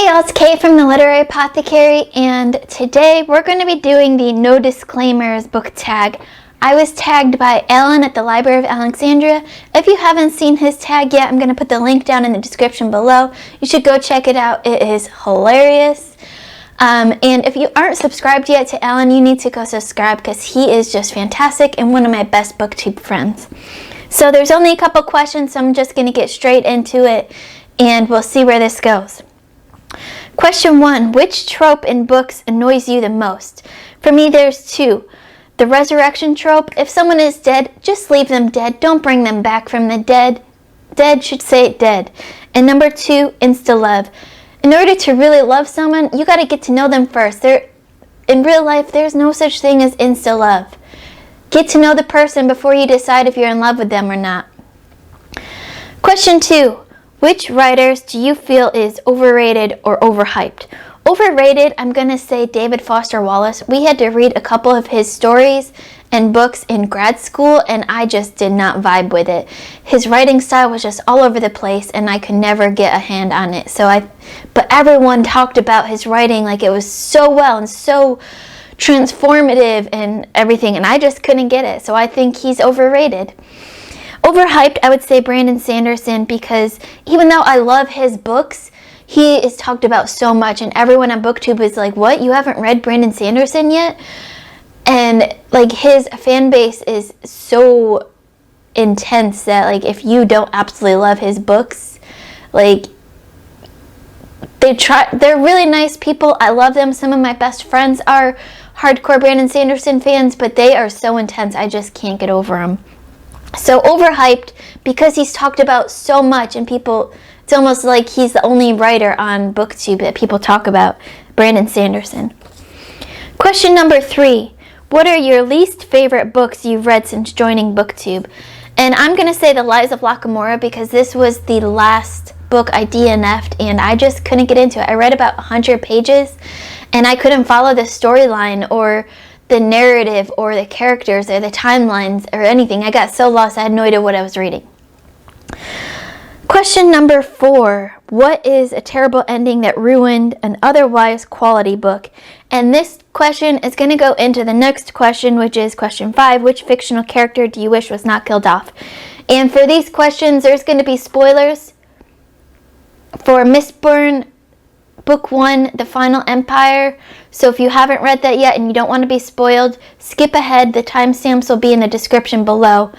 Hey y'all, it's Kay from the Literary Apothecary, and today we're going to be doing the No Disclaimers book tag. I was tagged by Alan at the Library of Alexandria. If you haven't seen his tag yet, I'm going to put the link down in the description below. You should go check it out. It is hilarious. And if you aren't subscribed yet to Alan, you need to go subscribe because he is just fantastic and one of my best Booktube friends. So there's only a couple questions, so I'm just going to get straight into it, and we'll see where this goes. Question 1. Which trope in books annoys you the most? For me, there's two. The resurrection trope. If someone is dead, just leave them dead. Don't bring them back from the dead. Dead should say dead. And number 2, insta-love. In order to really love someone, you got to get to know them first. In real life, there's no such thing as insta-love. Get to know the person before you decide if you're in love with them or not. Question 2. Which writers do you feel is overrated or overhyped? Overrated, I'm going to say David Foster Wallace. We had to read a couple of his stories and books in grad school, and I just did not vibe with it. His writing style was just all over the place, and I could never get a hand on it. But everyone talked about his writing like it was so well and so transformative and everything, and I just couldn't get it. So I think he's overrated. Overhyped, I would say Brandon Sanderson, because even though I love his books, he is talked about so much, and everyone on Booktube is like, what, you haven't read Brandon Sanderson yet? And like his fan base is so intense that like if you don't absolutely love his books, like they're really nice people. I love them. Some of my best friends are hardcore Brandon Sanderson fans, but they are so intense, I just can't get over them. So overhyped because he's talked about so much, and people, it's almost like he's the only writer on Booktube that people talk about, Brandon Sanderson. Question number 3. What are your least favorite books you've read since joining Booktube? And I'm going to say The Lies of Lockamora because this was the last book I DNF'd and I just couldn't get into it. I read about 100 pages and I couldn't follow the storyline or the narrative or the characters or the timelines or anything. I got so lost I had no idea what I was reading. Question number 4. What is a terrible ending that ruined an otherwise quality book? And this question is going to go into the next question, which is question 5. Which fictional character do you wish was not killed off? And for these questions, there's going to be spoilers. For Mistborn, Book 1, The Final Empire. So if you haven't read that yet and you don't want to be spoiled, skip ahead. The timestamps will be in the description below.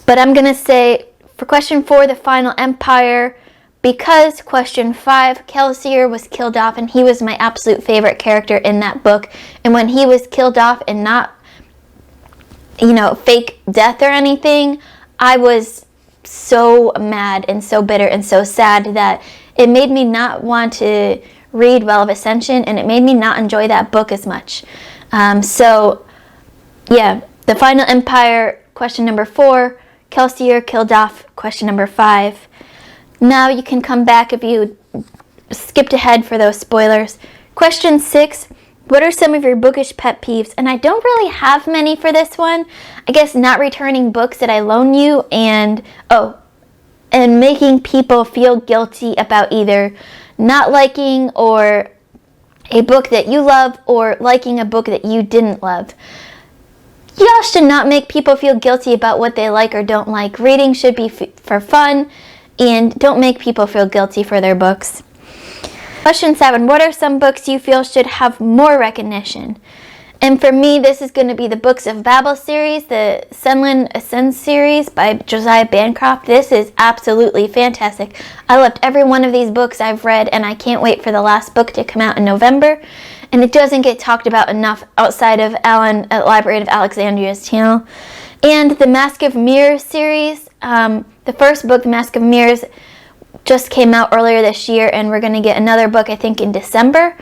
But I'm going to say for question 4, The Final Empire, because question 5, Kelsier was killed off and he was my absolute favorite character in that book. And when he was killed off and not, fake death or anything, I was so mad and so bitter and so sad that it made me not want to read Well of Ascension, and it made me not enjoy that book as much. The Final Empire, question number 4, Kelsier killed off, question number 5. Now you can come back if you skipped ahead for those spoilers. Question 6, what are some of your bookish pet peeves? And I don't really have many for this one. I guess not returning books that I loan you, and making people feel guilty about either not liking or a book that you love or liking a book that you didn't love. Y'all should not make people feel guilty about what they like or don't like. Reading should be for fun, and don't make people feel guilty for their books. Question 7. What are some books you feel should have more recognition? And for me, this is going to be the Books of Babel series, the Senlin Ascends series by Josiah Bancroft. This is absolutely fantastic. I loved every one of these books I've read, and I can't wait for the last book to come out in November. And it doesn't get talked about enough outside of Alan at Library of Alexandria's channel. And the Mask of Mirrors series, the first book, The Mask of Mirrors, just came out earlier this year, and we're going to get another book, I think, in December.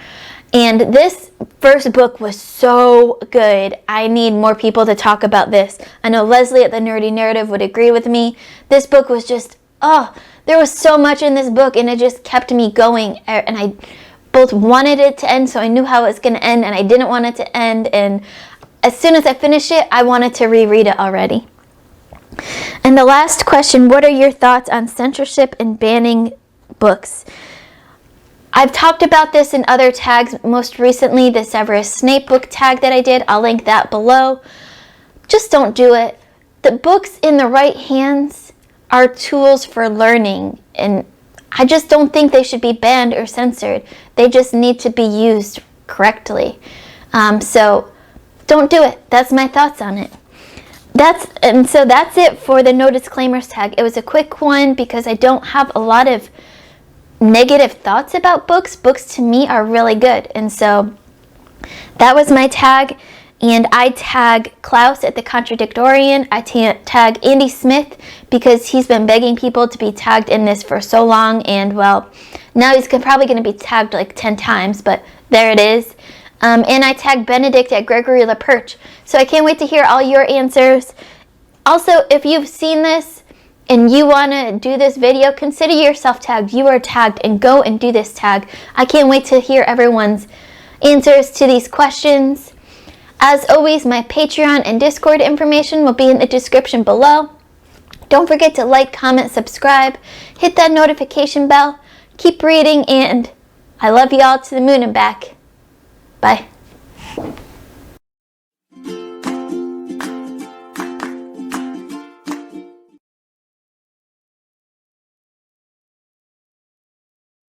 And this first book was so good. I need more people to talk about this. I know Leslie at the Nerdy Narrative would agree with me. This book was just, there was so much in this book, and it just kept me going. And I both wanted it to end, so I knew how it was going to end, and I didn't want it to end. And as soon as I finished it, I wanted to reread it already. And the last question, what are your thoughts on censorship and banning books? I've talked about this in other tags, most recently the Severus Snape book tag that I did. I'll link that below. Just don't do it. The books in the right hands are tools for learning, and I just don't think they should be banned or censored. They just need to be used correctly. So don't do it. That's my thoughts on it. That's it for the no disclaimers tag. It was a quick one because I don't have a lot of negative thoughts about books. Books to me are really good, and so that was my tag. And I tag Klaus at the Contradictorian. I tag Andy Smith because he's been begging people to be tagged in this for so long, and well, now he's probably going to be tagged like 10 times, but there it is. And I tag Benedict at Gregory LaPerche. So I can't wait to hear all your answers. Also, if you've seen this and you want to do this video, consider yourself tagged. You are tagged, and go and do this tag. I can't wait to hear everyone's answers to these questions. As always, my Patreon and Discord information will be in the description below. Don't forget to like, comment, subscribe, hit that notification bell. Keep reading, and I love you all to the moon and back. Bye.